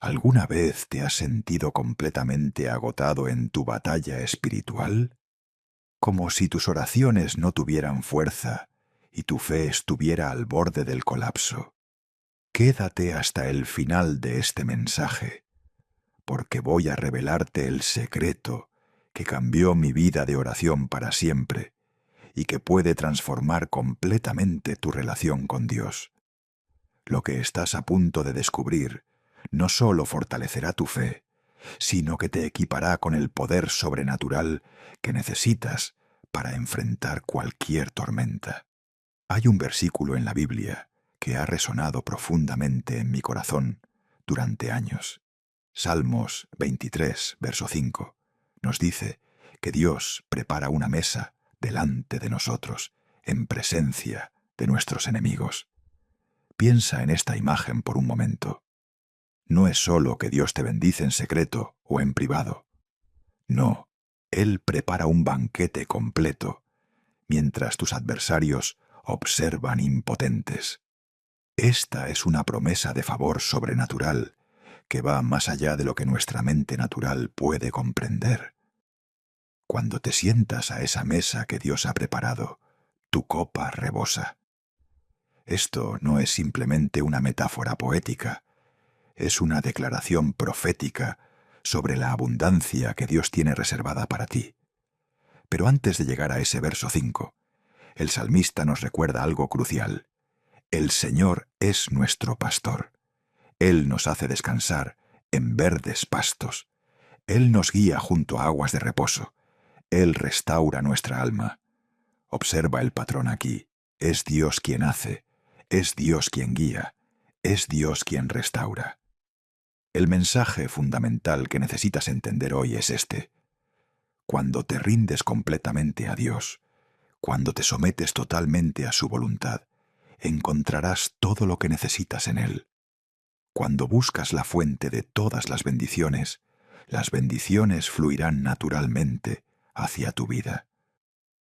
¿Alguna vez te has sentido completamente agotado en tu batalla espiritual? Como si tus oraciones no tuvieran fuerza y tu fe estuviera al borde del colapso. Quédate hasta el final de este mensaje, porque voy a revelarte el secreto que cambió mi vida de oración para siempre y que puede transformar completamente tu relación con Dios. Lo que estás a punto de descubrir no solo fortalecerá tu fe, sino que te equipará con el poder sobrenatural que necesitas para enfrentar cualquier tormenta. Hay un versículo en la Biblia que ha resonado profundamente en mi corazón durante años. Salmos 23, verso 5, nos dice que Dios prepara una mesa delante de nosotros, en presencia de nuestros enemigos. Piensa en esta imagen por un momento. No es solo que Dios te bendice en secreto o en privado. No, Él prepara un banquete completo, mientras tus adversarios observan impotentes. Esta es una promesa de favor sobrenatural que va más allá de lo que nuestra mente natural puede comprender. Cuando te sientas a esa mesa que Dios ha preparado, tu copa rebosa. Esto no es simplemente una metáfora poética, es una declaración profética sobre la abundancia que Dios tiene reservada para ti. Pero antes de llegar a ese verso 5, el salmista nos recuerda algo crucial. El Señor es nuestro pastor. Él nos hace descansar en verdes pastos. Él nos guía junto a aguas de reposo. Él restaura nuestra alma. Observa el patrón aquí. Es Dios quien hace. Es Dios quien guía. Es Dios quien restaura. El mensaje fundamental que necesitas entender hoy es este. Cuando te rindes completamente a Dios, cuando te sometes totalmente a su voluntad, encontrarás todo lo que necesitas en Él. Cuando buscas la fuente de todas las bendiciones fluirán naturalmente hacia tu vida.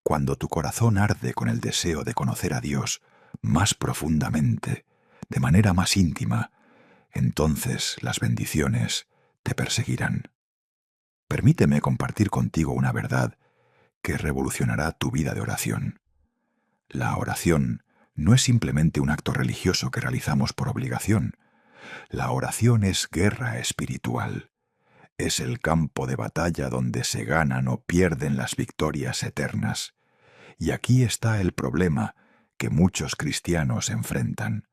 Cuando tu corazón arde con el deseo de conocer a Dios más profundamente, de manera más íntima, entonces las bendiciones te perseguirán. Permíteme compartir contigo una verdad que revolucionará tu vida de oración. La oración no es simplemente un acto religioso que realizamos por obligación. La oración es guerra espiritual. Es el campo de batalla donde se ganan o pierden las victorias eternas. Y aquí está el problema que muchos cristianos enfrentan.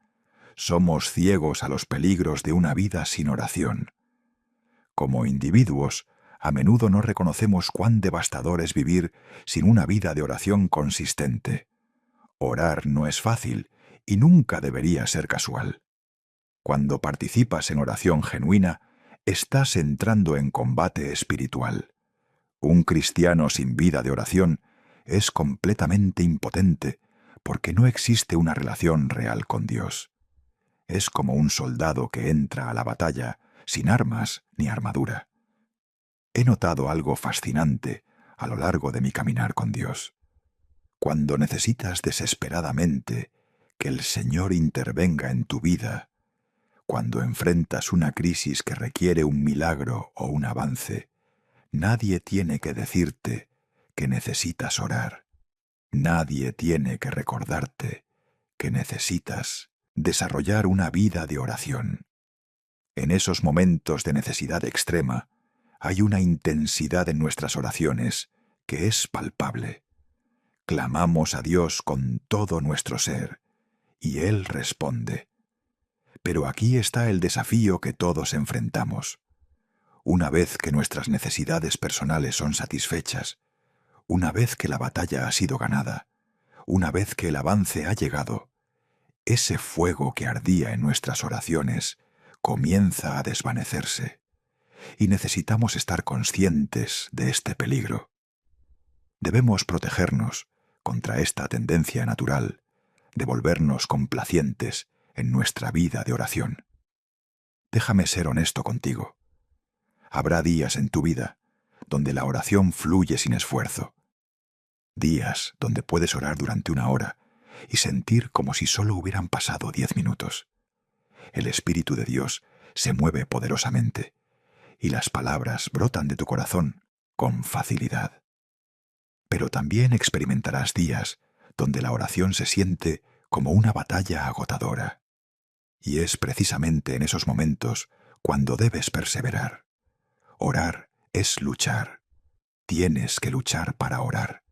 Somos ciegos a los peligros de una vida sin oración. Como individuos, a menudo no reconocemos cuán devastador es vivir sin una vida de oración consistente. Orar no es fácil y nunca debería ser casual. Cuando participas en oración genuina, estás entrando en combate espiritual. Un cristiano sin vida de oración es completamente impotente porque no existe una relación real con Dios. Es como un soldado que entra a la batalla sin armas ni armadura. He notado algo fascinante a lo largo de mi caminar con Dios. Cuando necesitas desesperadamente que el Señor intervenga en tu vida, cuando enfrentas una crisis que requiere un milagro o un avance, nadie tiene que decirte que necesitas orar. Nadie tiene que recordarte que necesitas desarrollar una vida de oración. En esos momentos de necesidad extrema, hay una intensidad en nuestras oraciones que es palpable. Clamamos a Dios con todo nuestro ser, y Él responde. Pero aquí está el desafío que todos enfrentamos. Una vez que nuestras necesidades personales son satisfechas, una vez que la batalla ha sido ganada, una vez que el avance ha llegado, ese fuego que ardía en nuestras oraciones comienza a desvanecerse, y necesitamos estar conscientes de este peligro. Debemos protegernos contra esta tendencia natural de volvernos complacientes en nuestra vida de oración. Déjame ser honesto contigo. Habrá días en tu vida donde la oración fluye sin esfuerzo. Días donde puedes orar durante 1 hora y sentir como si solo hubieran pasado 10 minutos. El Espíritu de Dios se mueve poderosamente y las palabras brotan de tu corazón con facilidad. Pero también experimentarás días donde la oración se siente como una batalla agotadora. Y es precisamente en esos momentos cuando debes perseverar. Orar es luchar. Tienes que luchar para orar.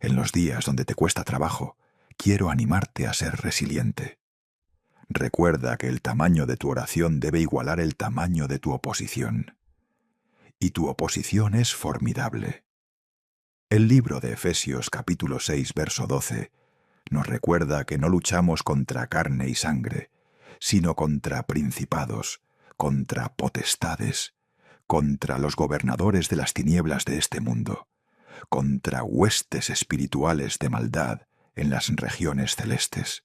En los días donde te cuesta trabajo, quiero animarte a ser resiliente. Recuerda que el tamaño de tu oración debe igualar el tamaño de tu oposición. Y tu oposición es formidable. El libro de Efesios capítulo 6, verso 12, nos recuerda que no luchamos contra carne y sangre, sino contra principados, contra potestades, contra los gobernadores de las tinieblas de este mundo, contra huestes espirituales de maldad en las regiones celestes.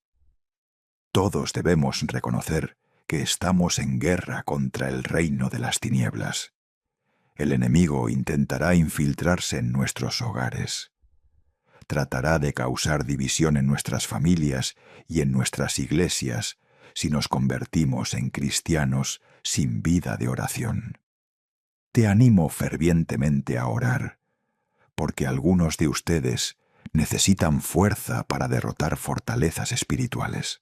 Todos debemos reconocer que estamos en guerra contra el reino de las tinieblas. El enemigo intentará infiltrarse en nuestros hogares. Tratará de causar división en nuestras familias y en nuestras iglesias si nos convertimos en cristianos sin vida de oración. Te animo fervientemente a orar, porque algunos de ustedes necesitan fuerza para derrotar fortalezas espirituales.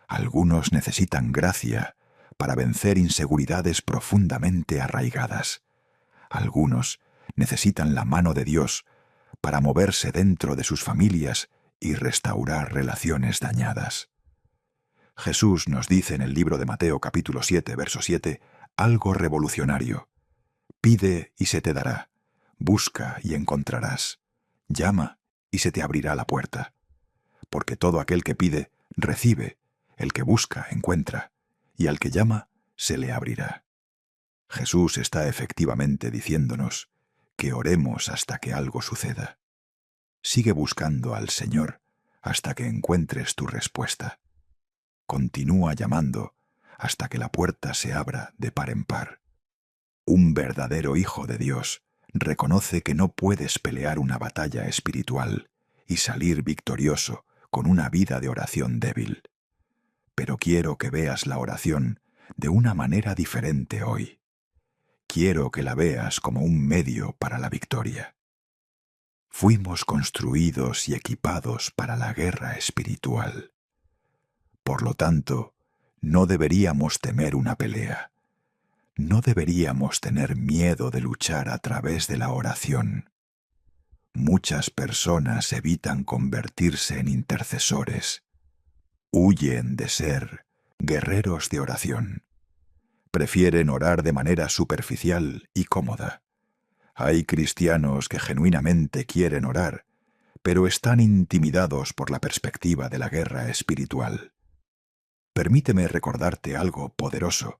Algunos necesitan gracia para vencer inseguridades profundamente arraigadas. Algunos necesitan la mano de Dios para moverse dentro de sus familias y restaurar relaciones dañadas. Jesús nos dice en el libro de Mateo capítulo 7, verso 7, algo revolucionario. Pide y se te dará, busca y encontrarás, llama y se te abrirá la puerta. Porque todo aquel que pide, recibe, el que busca, encuentra, y al que llama, se le abrirá. Jesús está efectivamente diciéndonos que oremos hasta que algo suceda. Sigue buscando al Señor hasta que encuentres tu respuesta. Continúa llamando hasta que la puerta se abra de par en par. Un verdadero hijo de Dios reconoce que no puedes pelear una batalla espiritual y salir victorioso con una vida de oración débil. Pero quiero que veas la oración de una manera diferente hoy. Quiero que la veas como un medio para la victoria. Fuimos construidos y equipados para la guerra espiritual. Por lo tanto, no deberíamos temer una pelea. No deberíamos tener miedo de luchar a través de la oración. Muchas personas evitan convertirse en intercesores. Huyen de ser guerreros de oración. Prefieren orar de manera superficial y cómoda. Hay cristianos que genuinamente quieren orar, pero están intimidados por la perspectiva de la guerra espiritual. Permíteme recordarte algo poderoso.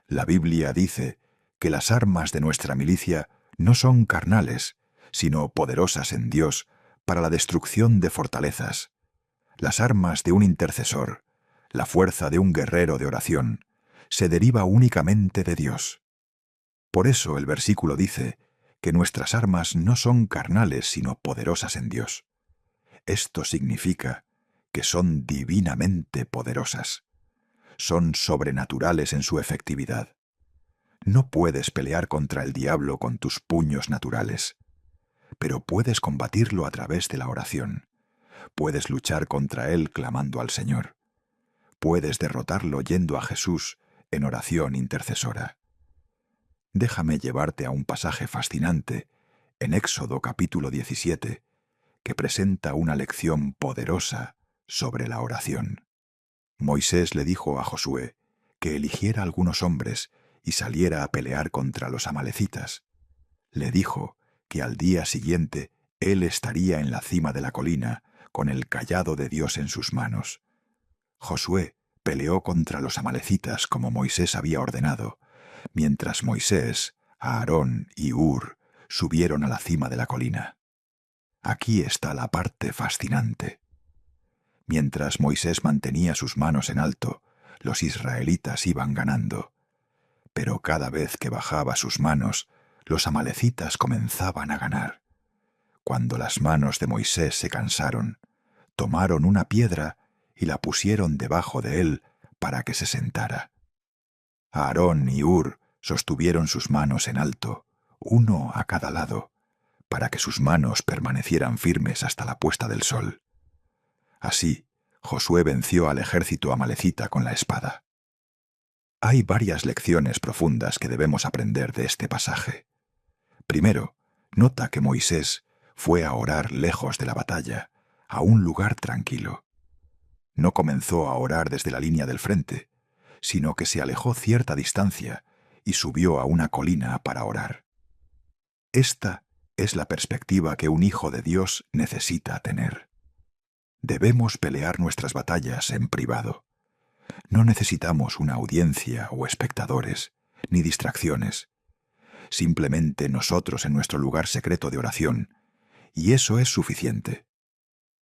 La Biblia dice que las armas de nuestra milicia no son carnales, sino poderosas en Dios para la destrucción de fortalezas. Las armas de un intercesor, la fuerza de un guerrero de oración, se deriva únicamente de Dios. Por eso el versículo dice que nuestras armas no son carnales, sino poderosas en Dios. Esto significa que son divinamente poderosas. Son sobrenaturales en su efectividad. No puedes pelear contra el diablo con tus puños naturales, pero puedes combatirlo a través de la oración. Puedes luchar contra él clamando al Señor. Puedes derrotarlo yendo a Jesús en oración intercesora. Déjame llevarte a un pasaje fascinante en Éxodo capítulo 17, que presenta una lección poderosa sobre la oración. Moisés le dijo a Josué que eligiera algunos hombres y saliera a pelear contra los amalecitas. Le dijo que al día siguiente él estaría en la cima de la colina con el cayado de Dios en sus manos. Josué peleó contra los amalecitas como Moisés había ordenado, mientras Moisés, Aarón y Hur subieron a la cima de la colina. Aquí está la parte fascinante. Mientras Moisés mantenía sus manos en alto, los israelitas iban ganando. Pero cada vez que bajaba sus manos, los amalecitas comenzaban a ganar. Cuando las manos de Moisés se cansaron, tomaron una piedra y la pusieron debajo de él para que se sentara. Aarón y Hur sostuvieron sus manos en alto, uno a cada lado, para que sus manos permanecieran firmes hasta la puesta del sol. Así, Josué venció al ejército amalecita con la espada. Hay varias lecciones profundas que debemos aprender de este pasaje. Primero, nota que Moisés fue a orar lejos de la batalla, a un lugar tranquilo. No comenzó a orar desde la línea del frente, sino que se alejó cierta distancia y subió a una colina para orar. Esta es la perspectiva que un hijo de Dios necesita tener. Debemos pelear nuestras batallas en privado. No necesitamos una audiencia o espectadores, ni distracciones. Simplemente nosotros en nuestro lugar secreto de oración, y eso es suficiente.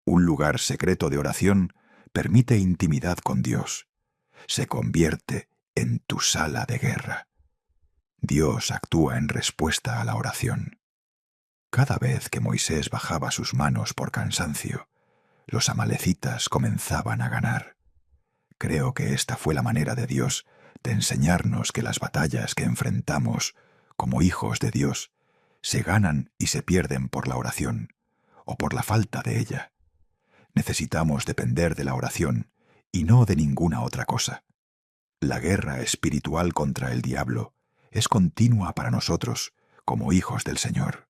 Un lugar secreto de oración permite intimidad con Dios. Se convierte en tu sala de guerra. Dios actúa en respuesta a la oración. Cada vez que Moisés bajaba sus manos por cansancio, los amalecitas comenzaban a ganar. Creo que esta fue la manera de Dios de enseñarnos que las batallas que enfrentamos como hijos de Dios se ganan y se pierden por la oración o por la falta de ella. Necesitamos depender de la oración y no de ninguna otra cosa. La guerra espiritual contra el diablo es continua para nosotros como hijos del Señor.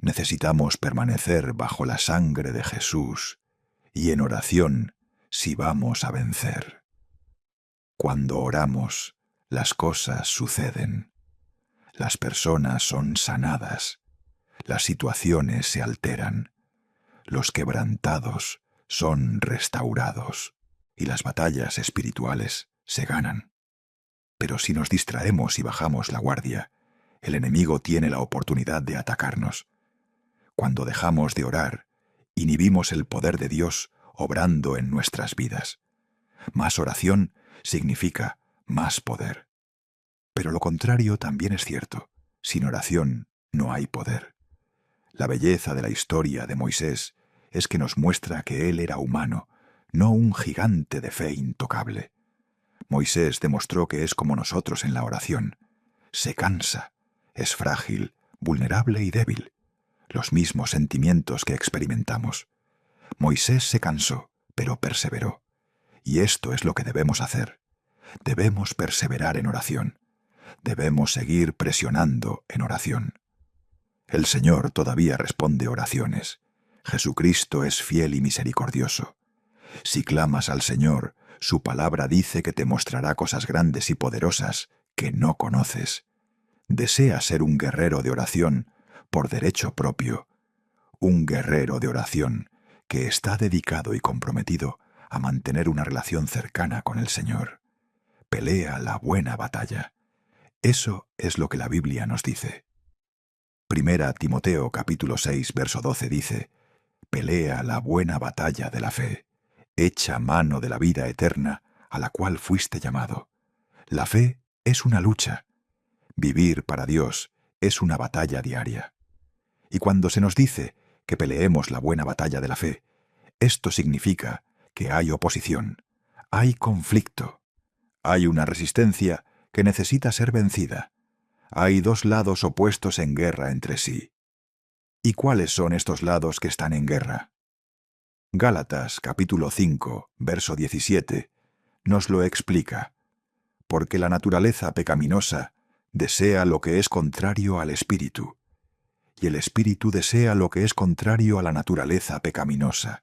Necesitamos permanecer bajo la sangre de Jesús y en oración si vamos a vencer. Cuando oramos, las cosas suceden. Las personas son sanadas. Las situaciones se alteran. Los quebrantados son restaurados. Y las batallas espirituales se ganan. Pero si nos distraemos y bajamos la guardia, el enemigo tiene la oportunidad de atacarnos. Cuando dejamos de orar, inhibimos el poder de Dios obrando en nuestras vidas. Más oración significa más poder. Pero lo contrario también es cierto. Sin oración no hay poder. La belleza de la historia de Moisés es que nos muestra que él era humano, no un gigante de fe intocable. Moisés demostró que es como nosotros en la oración. Se cansa, es frágil, vulnerable y débil. Los mismos sentimientos que experimentamos. Moisés se cansó, pero perseveró. Y esto es lo que debemos hacer. Debemos perseverar en oración. Debemos seguir presionando en oración. El Señor todavía responde oraciones. Jesucristo es fiel y misericordioso. Si clamas al Señor, su palabra dice que te mostrará cosas grandes y poderosas que no conoces. Desea ser un guerrero de oración por derecho propio. Un guerrero de oración que está dedicado y comprometido a mantener una relación cercana con el Señor. Pelea la buena batalla. Eso es lo que la Biblia nos dice. Primera Timoteo capítulo 6, verso 12 dice: pelea la buena batalla de la fe. Echa mano de la vida eterna a la cual fuiste llamado. La fe es una lucha. Vivir para Dios es una batalla diaria. Y cuando se nos dice que peleemos la buena batalla de la fe, esto significa que hay oposición, hay conflicto, hay una resistencia que necesita ser vencida. Hay dos lados opuestos en guerra entre sí. ¿Y cuáles son estos lados que están en guerra? Gálatas capítulo 5, verso 17, nos lo explica. Porque la naturaleza pecaminosa desea lo que es contrario al espíritu, y el espíritu desea lo que es contrario a la naturaleza pecaminosa.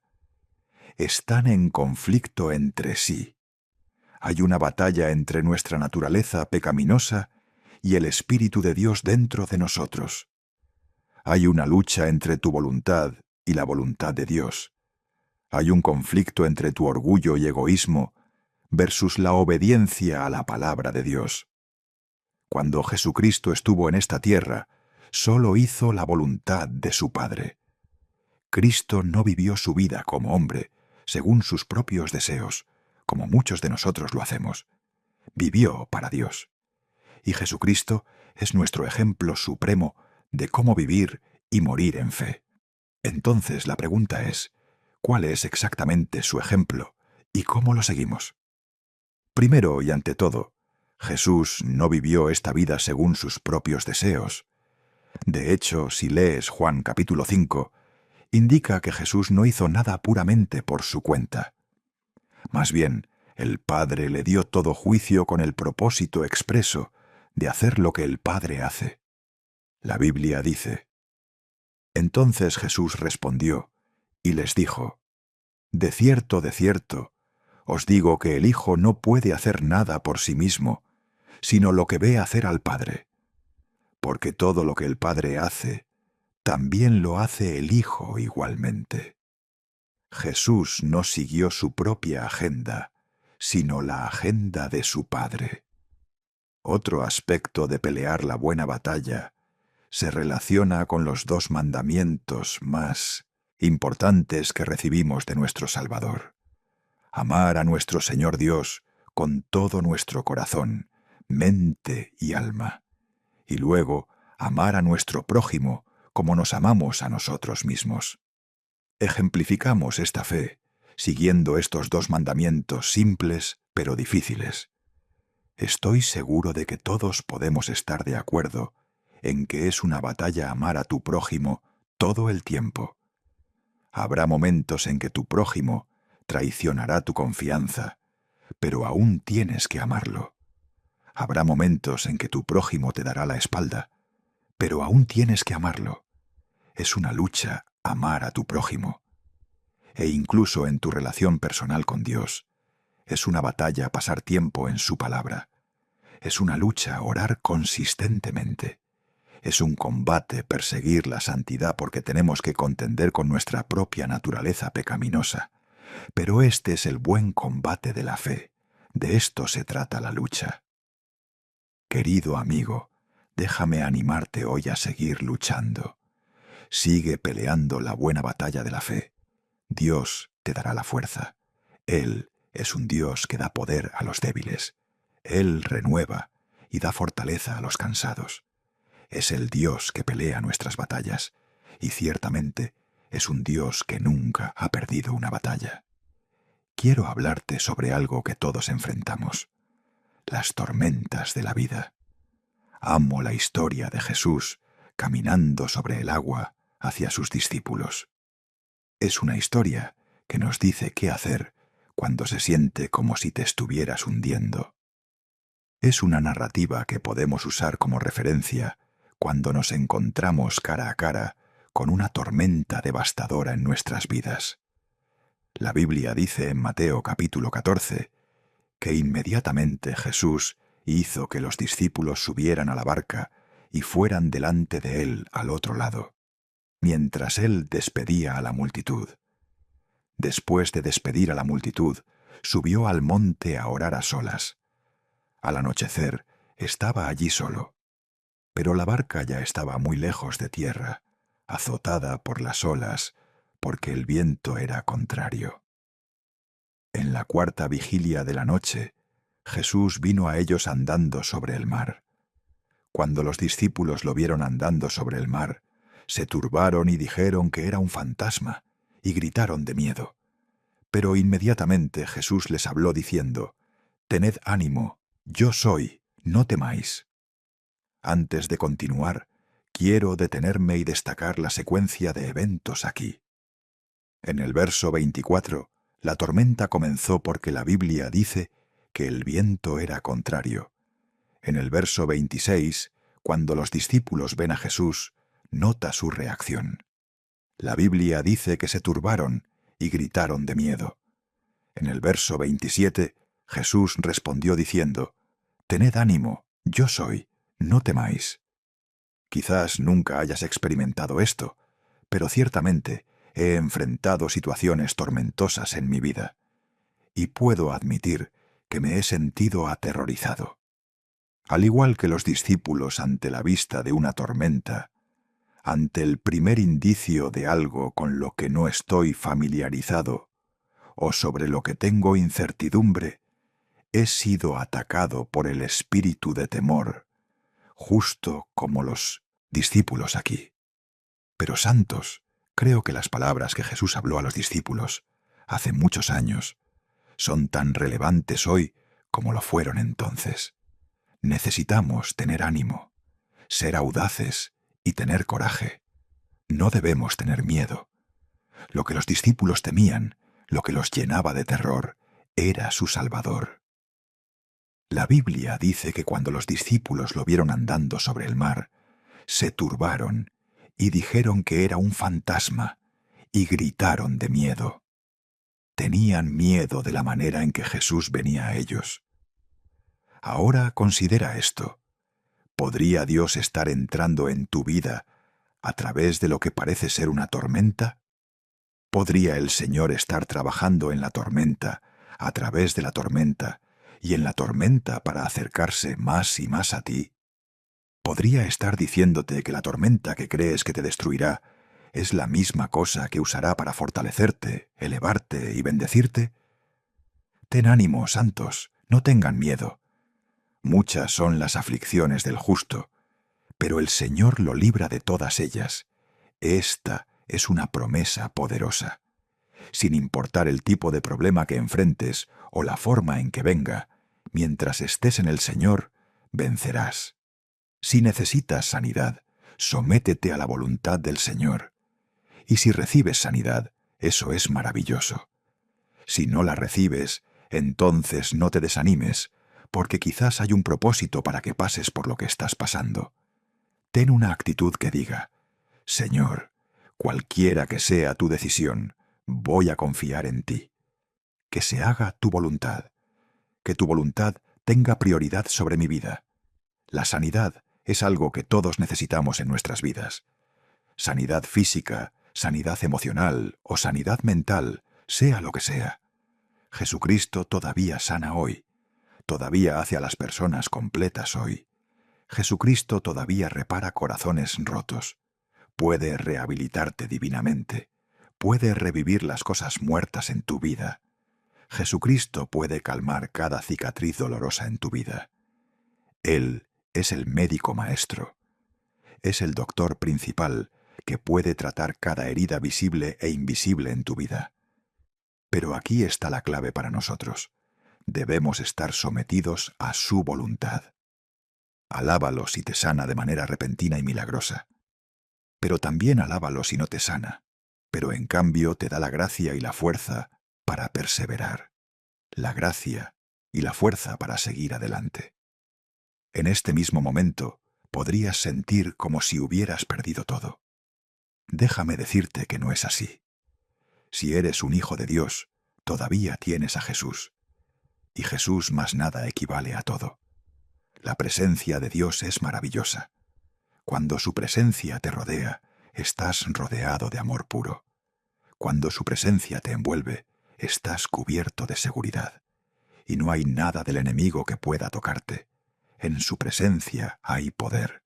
Están en conflicto entre sí. Hay una batalla entre nuestra naturaleza pecaminosa y el Espíritu de Dios dentro de nosotros. Hay una lucha entre tu voluntad y la voluntad de Dios. Hay un conflicto entre tu orgullo y egoísmo versus la obediencia a la palabra de Dios. Cuando Jesucristo estuvo en esta tierra, solo hizo la voluntad de su Padre. Cristo no vivió su vida como hombre, según sus propios deseos, como muchos de nosotros lo hacemos. Vivió para Dios. Y Jesucristo es nuestro ejemplo supremo de cómo vivir y morir en fe. Entonces la pregunta es, ¿cuál es exactamente su ejemplo y cómo lo seguimos? Primero y ante todo, Jesús no vivió esta vida según sus propios deseos. De hecho, si lees Juan capítulo 5, indica que Jesús no hizo nada puramente por su cuenta. Más bien, el Padre le dio todo juicio con el propósito expreso de hacer lo que el Padre hace. La Biblia dice: Entonces Jesús respondió y les dijo: de cierto, os digo que el Hijo no puede hacer nada por sí mismo, sino lo que ve hacer al Padre. Porque todo lo que el Padre hace, también lo hace el Hijo igualmente. Jesús no siguió su propia agenda, sino la agenda de su Padre. Otro aspecto de pelear la buena batalla se relaciona con los 2 mandamientos más importantes que recibimos de nuestro Salvador: amar a nuestro Señor Dios con todo nuestro corazón, mente y alma, y luego amar a nuestro prójimo como nos amamos a nosotros mismos. Ejemplificamos esta fe siguiendo estos 2 mandamientos simples pero difíciles. Estoy seguro de que todos podemos estar de acuerdo en que es una batalla amar a tu prójimo todo el tiempo. Habrá momentos en que tu prójimo traicionará tu confianza, pero aún tienes que amarlo. Habrá momentos en que tu prójimo te dará la espalda, pero aún tienes que amarlo. Es una lucha amar a tu prójimo. E incluso en tu relación personal con Dios, es una batalla pasar tiempo en su palabra. Es una lucha orar consistentemente. Es un combate perseguir la santidad porque tenemos que contender con nuestra propia naturaleza pecaminosa. Pero este es el buen combate de la fe. De esto se trata la lucha. Querido amigo, déjame animarte hoy a seguir luchando. Sigue peleando la buena batalla de la fe. Dios te dará la fuerza. Él es un Dios que da poder a los débiles. Él renueva y da fortaleza a los cansados. Es el Dios que pelea nuestras batallas, y ciertamente es un Dios que nunca ha perdido una batalla. Quiero hablarte sobre algo que todos enfrentamos: las tormentas de la vida. Amo la historia de Jesús caminando sobre el agua hacia sus discípulos. Es una historia que nos dice qué hacer cuando se siente como si te estuvieras hundiendo. Es una narrativa que podemos usar como referencia cuando nos encontramos cara a cara con una tormenta devastadora en nuestras vidas. La Biblia dice en Mateo capítulo 14 que inmediatamente Jesús hizo que los discípulos subieran a la barca y fueran delante de él al otro lado, mientras él despedía a la multitud. Después de despedir a la multitud, subió al monte a orar a solas. Al anochecer, estaba allí solo, pero la barca ya estaba muy lejos de tierra, azotada por las olas, porque el viento era contrario. En la 4ª vigilia de la noche, Jesús vino a ellos andando sobre el mar. Cuando los discípulos lo vieron andando sobre el mar, se turbaron y dijeron que era un fantasma, y gritaron de miedo. Pero inmediatamente Jesús les habló diciendo: «Tened ánimo, yo soy, no temáis». Antes de continuar, quiero detenerme y destacar la secuencia de eventos aquí. En el verso 24, la tormenta comenzó porque la Biblia dice que el viento era contrario. En el verso 26, cuando los discípulos ven a Jesús, nota su reacción. La Biblia dice que se turbaron y gritaron de miedo. En el verso 27, Jesús respondió diciendo: «Tened ánimo, yo soy, no temáis». Quizás nunca hayas experimentado esto, pero ciertamente he enfrentado situaciones tormentosas en mi vida, y puedo admitir que me he sentido aterrorizado. Al igual que los discípulos ante la vista de una tormenta, ante el primer indicio de algo con lo que no estoy familiarizado o sobre lo que tengo incertidumbre, he sido atacado por el espíritu de temor, justo como los discípulos aquí. Pero santos, creo que las palabras que Jesús habló a los discípulos hace muchos años son tan relevantes hoy como lo fueron entonces. Necesitamos tener ánimo, ser audaces y tener coraje. No debemos tener miedo. Lo que los discípulos temían, lo que los llenaba de terror, era su Salvador. La Biblia dice que cuando los discípulos lo vieron andando sobre el mar, se turbaron y dijeron que era un fantasma y gritaron de miedo. Tenían miedo de la manera en que Jesús venía a ellos. Ahora considera esto. ¿Podría Dios estar entrando en tu vida a través de lo que parece ser una tormenta? ¿Podría el Señor estar trabajando en la tormenta, a través de la tormenta, y en la tormenta para acercarse más y más a ti? ¿Podría estar diciéndote que la tormenta que crees que te destruirá es la misma cosa que usará para fortalecerte, elevarte y bendecirte? Ten ánimo, santos, no tengan miedo. Muchas son las aflicciones del justo, pero el Señor lo libra de todas ellas. Esta es una promesa poderosa. Sin importar el tipo de problema que enfrentes o la forma en que venga, mientras estés en el Señor, vencerás. Si necesitas sanidad, sométete a la voluntad del Señor. Y si recibes sanidad, eso es maravilloso. Si no la recibes, entonces no te desanimes, porque quizás hay un propósito para que pases por lo que estás pasando. Ten una actitud que diga: Señor, cualquiera que sea tu decisión, voy a confiar en ti. Que se haga tu voluntad. Que tu voluntad tenga prioridad sobre mi vida. La sanidad es algo que todos necesitamos en nuestras vidas. Sanidad física, sanidad emocional o sanidad mental, sea lo que sea. Jesucristo todavía sana hoy. Todavía hace a las personas completas hoy. Jesucristo todavía repara corazones rotos. Puede rehabilitarte divinamente. Puede revivir las cosas muertas en tu vida. Jesucristo puede calmar cada cicatriz dolorosa en tu vida. Él es el médico maestro. Es el doctor principal que puede tratar cada herida visible e invisible en tu vida. Pero aquí está la clave para nosotros. Debemos estar sometidos a su voluntad. Alábalo si te sana de manera repentina y milagrosa. Pero también alábalo si no te sana, pero en cambio te da la gracia y la fuerza para perseverar. La gracia y la fuerza para seguir adelante. En este mismo momento, podrías sentir como si hubieras perdido todo. Déjame decirte que no es así. Si eres un hijo de Dios, todavía tienes a Jesús. Y Jesús más nada equivale a todo. La presencia de Dios es maravillosa. Cuando su presencia te rodea, estás rodeado de amor puro. Cuando su presencia te envuelve, estás cubierto de seguridad. Y no hay nada del enemigo que pueda tocarte. En su presencia hay poder.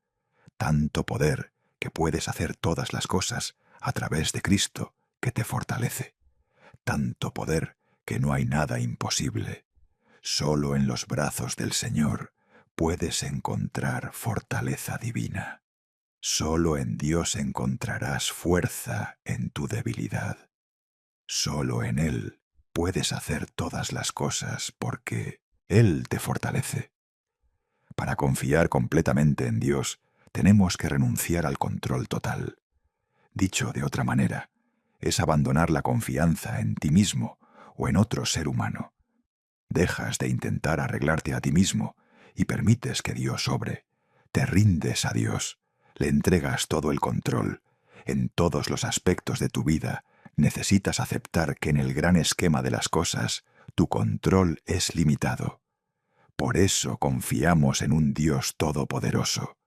Tanto poder que puedes hacer todas las cosas a través de Cristo, que te fortalece. Tanto poder que no hay nada imposible. Solo en los brazos del Señor puedes encontrar fortaleza divina. Solo en Dios encontrarás fuerza en tu debilidad. Solo en Él puedes hacer todas las cosas porque Él te fortalece. Para confiar completamente en Dios, tenemos que renunciar al control total. Dicho de otra manera, es abandonar la confianza en ti mismo o en otro ser humano. Dejas de intentar arreglarte a ti mismo y permites que Dios obre. Te rindes a Dios, le entregas todo el control. En todos los aspectos de tu vida necesitas aceptar que en el gran esquema de las cosas tu control es limitado. Por eso confiamos en un Dios todopoderoso.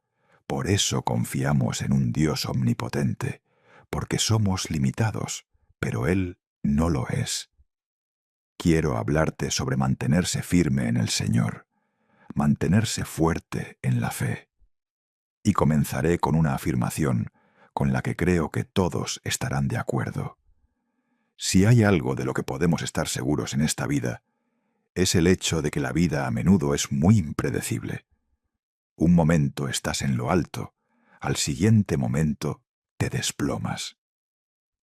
Por eso confiamos en un Dios omnipotente, porque somos limitados, pero Él no lo es. Quiero hablarte sobre mantenerse firme en el Señor, mantenerse fuerte en la fe. Y comenzaré con una afirmación con la que creo que todos estarán de acuerdo. Si hay algo de lo que podemos estar seguros en esta vida, es el hecho de que la vida a menudo es muy impredecible. Un momento estás en lo alto, al siguiente momento te desplomas.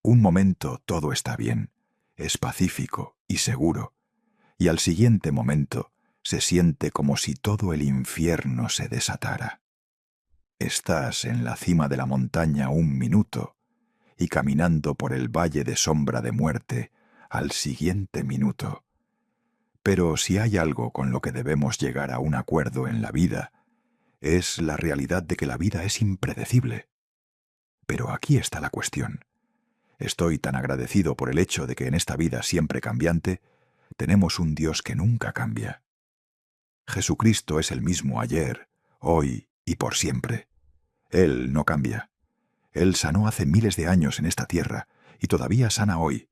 Un momento todo está bien, es pacífico y seguro, y al siguiente momento se siente como si todo el infierno se desatara. Estás en la cima de la montaña un minuto y caminando por el valle de sombra de muerte al siguiente minuto. Pero si hay algo con lo que debemos llegar a un acuerdo en la vida, es la realidad de que la vida es impredecible. Pero aquí está la cuestión. Estoy tan agradecido por el hecho de que en esta vida siempre cambiante, tenemos un Dios que nunca cambia. Jesucristo es el mismo ayer, hoy y por siempre. Él no cambia. Él sanó hace miles de años en esta tierra y todavía sana hoy.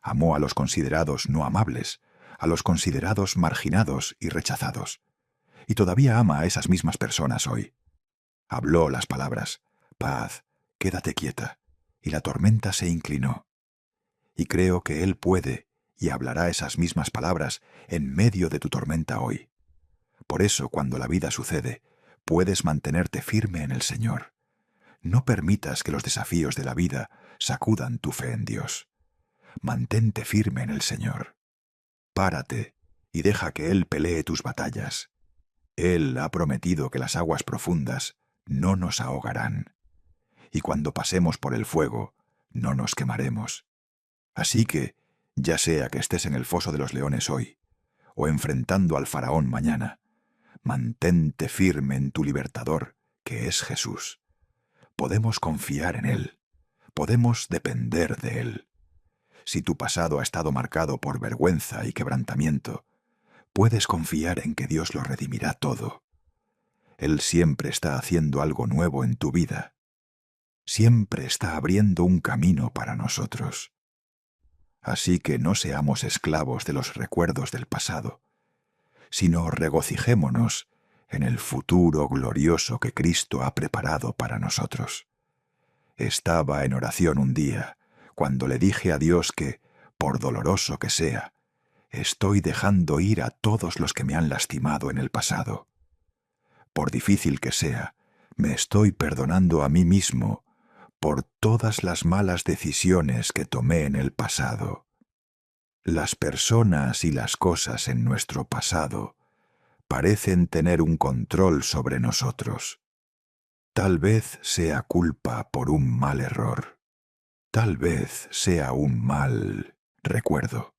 Amó a los considerados no amables, a los considerados marginados y rechazados. Y todavía ama a esas mismas personas hoy. Habló las palabras: paz, quédate quieta, y la tormenta se inclinó. Y creo que Él puede y hablará esas mismas palabras en medio de tu tormenta hoy. Por eso, cuando la vida sucede, puedes mantenerte firme en el Señor. No permitas que los desafíos de la vida sacudan tu fe en Dios. Mantente firme en el Señor. Párate y deja que Él pelee tus batallas. Él ha prometido que las aguas profundas no nos ahogarán. Y cuando pasemos por el fuego, no nos quemaremos. Así que, ya sea que estés en el foso de los leones hoy, o enfrentando al faraón mañana, mantente firme en tu libertador, que es Jesús. Podemos confiar en Él. Podemos depender de Él. Si tu pasado ha estado marcado por vergüenza y quebrantamiento, puedes confiar en que Dios lo redimirá todo. Él siempre está haciendo algo nuevo en tu vida. Siempre está abriendo un camino para nosotros. Así que no seamos esclavos de los recuerdos del pasado, sino regocijémonos en el futuro glorioso que Cristo ha preparado para nosotros. Estaba en oración un día, cuando le dije a Dios que, por doloroso que sea, estoy dejando ir a todos los que me han lastimado en el pasado. Por difícil que sea, me estoy perdonando a mí mismo por todas las malas decisiones que tomé en el pasado. Las personas y las cosas en nuestro pasado parecen tener un control sobre nosotros. Tal vez sea culpa por un mal error. Tal vez sea un mal recuerdo.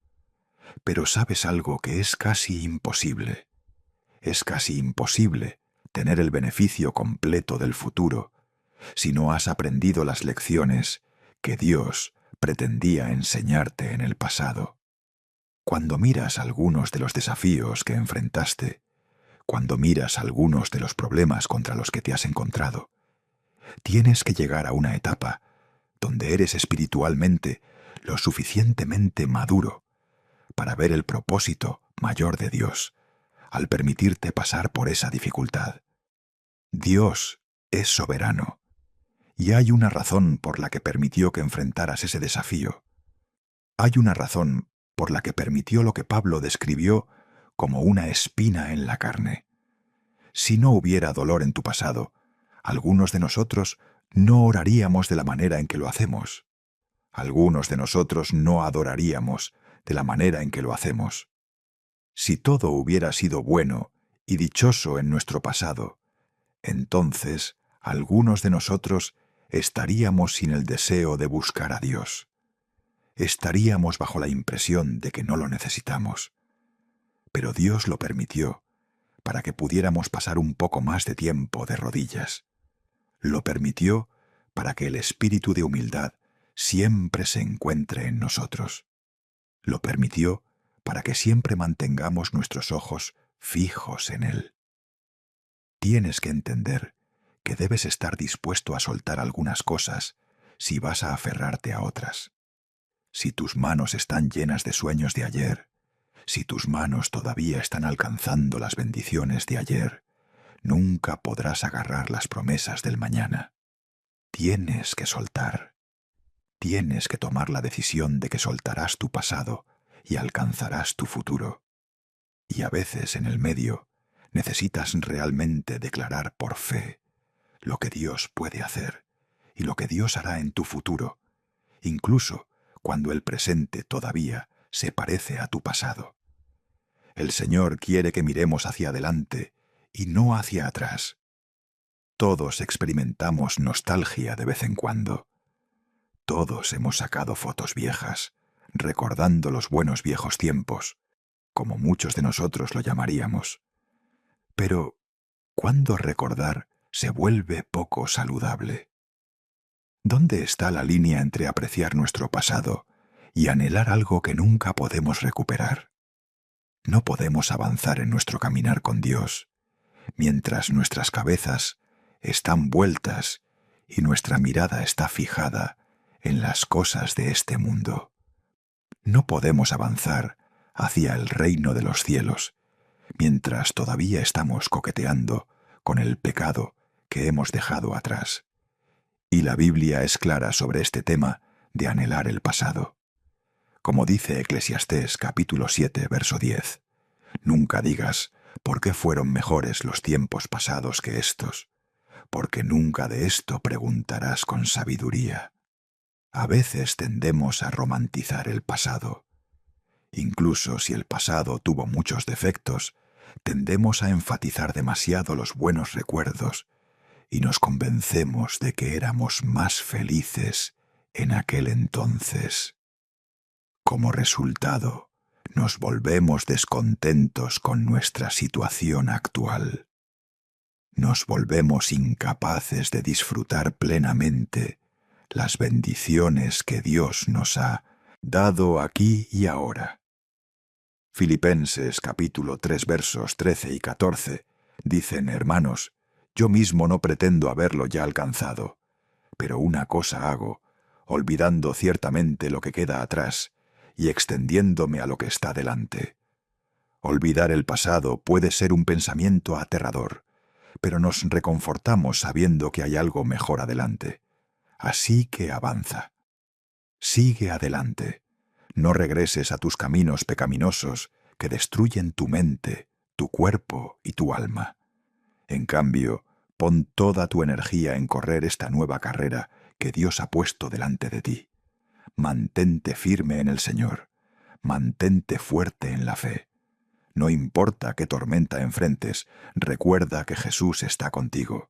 Pero ¿sabes algo que es casi imposible? Es casi imposible tener el beneficio completo del futuro si no has aprendido las lecciones que Dios pretendía enseñarte en el pasado. Cuando miras algunos de los desafíos que enfrentaste, cuando miras algunos de los problemas contra los que te has encontrado, tienes que llegar a una etapa donde eres espiritualmente lo suficientemente maduro para ver el propósito mayor de Dios al permitirte pasar por esa dificultad. Dios es soberano y hay una razón por la que permitió que enfrentaras ese desafío. Hay una razón por la que permitió lo que Pablo describió como una espina en la carne. Si no hubiera dolor en tu pasado, algunos de nosotros no oraríamos de la manera en que lo hacemos. Algunos de nosotros no adoraríamos de la manera en que lo hacemos. Si todo hubiera sido bueno y dichoso en nuestro pasado, entonces algunos de nosotros estaríamos sin el deseo de buscar a Dios. Estaríamos bajo la impresión de que no lo necesitamos. Pero Dios lo permitió para que pudiéramos pasar un poco más de tiempo de rodillas. Lo permitió para que el espíritu de humildad siempre se encuentre en nosotros. Lo permitió para que siempre mantengamos nuestros ojos fijos en Él. Tienes que entender que debes estar dispuesto a soltar algunas cosas si vas a aferrarte a otras. Si tus manos están llenas de sueños de ayer, si tus manos todavía están alcanzando las bendiciones de ayer, nunca podrás agarrar las promesas del mañana. Tienes que soltar. Tienes que tomar la decisión de que soltarás tu pasado y alcanzarás tu futuro. Y a veces en el medio necesitas realmente declarar por fe lo que Dios puede hacer y lo que Dios hará en tu futuro, incluso cuando el presente todavía se parece a tu pasado. El Señor quiere que miremos hacia adelante y no hacia atrás. Todos experimentamos nostalgia de vez en cuando. Todos hemos sacado fotos viejas, recordando los buenos viejos tiempos, como muchos de nosotros lo llamaríamos. Pero, ¿cuándo recordar se vuelve poco saludable? ¿Dónde está la línea entre apreciar nuestro pasado y anhelar algo que nunca podemos recuperar? No podemos avanzar en nuestro caminar con Dios mientras nuestras cabezas están vueltas y nuestra mirada está fijada en las cosas de este mundo. No podemos avanzar hacia el reino de los cielos mientras todavía estamos coqueteando con el pecado que hemos dejado atrás. Y la Biblia es clara sobre este tema de anhelar el pasado. Como dice Eclesiastés capítulo 7, verso 10, nunca digas, ¿por qué fueron mejores los tiempos pasados que estos? Porque nunca de esto preguntarás con sabiduría. A veces tendemos a romantizar el pasado. Incluso si el pasado tuvo muchos defectos, tendemos a enfatizar demasiado los buenos recuerdos y nos convencemos de que éramos más felices en aquel entonces. Como resultado, nos volvemos descontentos con nuestra situación actual. Nos volvemos incapaces de disfrutar plenamente las bendiciones que Dios nos ha dado aquí y ahora. Filipenses capítulo 3 versos 13 y 14 dicen: hermanos, yo mismo no pretendo haberlo ya alcanzado, pero una cosa hago, olvidando ciertamente lo que queda atrás y extendiéndome a lo que está delante. Olvidar el pasado puede ser un pensamiento aterrador, pero nos reconfortamos sabiendo que hay algo mejor adelante. Así que avanza. Sigue adelante. No regreses a tus caminos pecaminosos que destruyen tu mente, tu cuerpo y tu alma. En cambio, pon toda tu energía en correr esta nueva carrera que Dios ha puesto delante de ti. Mantente firme en el Señor. Mantente fuerte en la fe. No importa qué tormenta enfrentes, recuerda que Jesús está contigo.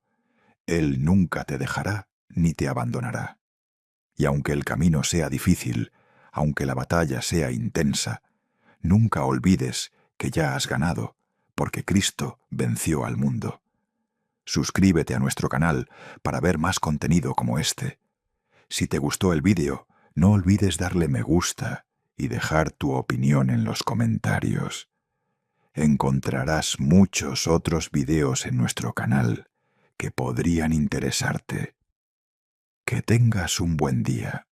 Él nunca te dejará ni te abandonará. Y aunque el camino sea difícil, aunque la batalla sea intensa, nunca olvides que ya has ganado, porque Cristo venció al mundo. Suscríbete a nuestro canal para ver más contenido como este. Si te gustó el vídeo, no olvides darle me gusta y dejar tu opinión en los comentarios. Encontrarás muchos otros videos en nuestro canal que podrían interesarte. Que tengas un buen día.